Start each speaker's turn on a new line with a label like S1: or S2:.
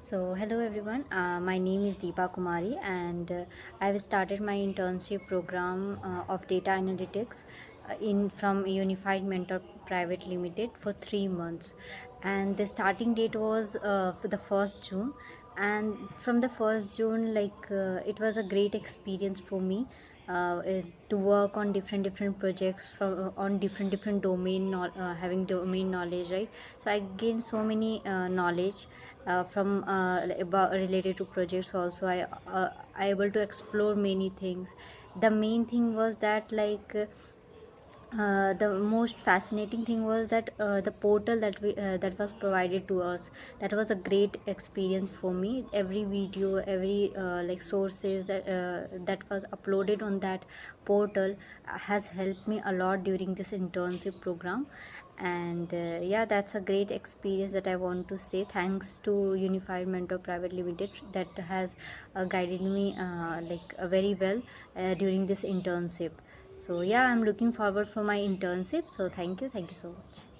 S1: So, hello everyone. My name is Deepa Kumari, and I've started my internship program of data analytics in from Unified Mentor Private Limited for 3 months, and the starting date was for the 1st June. And from the 1st June, it was a great experience for me to work on different projects from on different having domain knowledge, right? So I gained so many knowledge from about related to projects. Also I able to explore many things. The main thing was that the most fascinating thing was that the portal that was provided to us, that was a great experience for me. Every video, every sources that was uploaded on that portal has helped me a lot during this internship program. And yeah, that's a great experience that I want to say thanks to Unified Mentor Private Limited, that has guided me very well during this internship. So yeah, I'm looking forward for my internship. So thank you so much.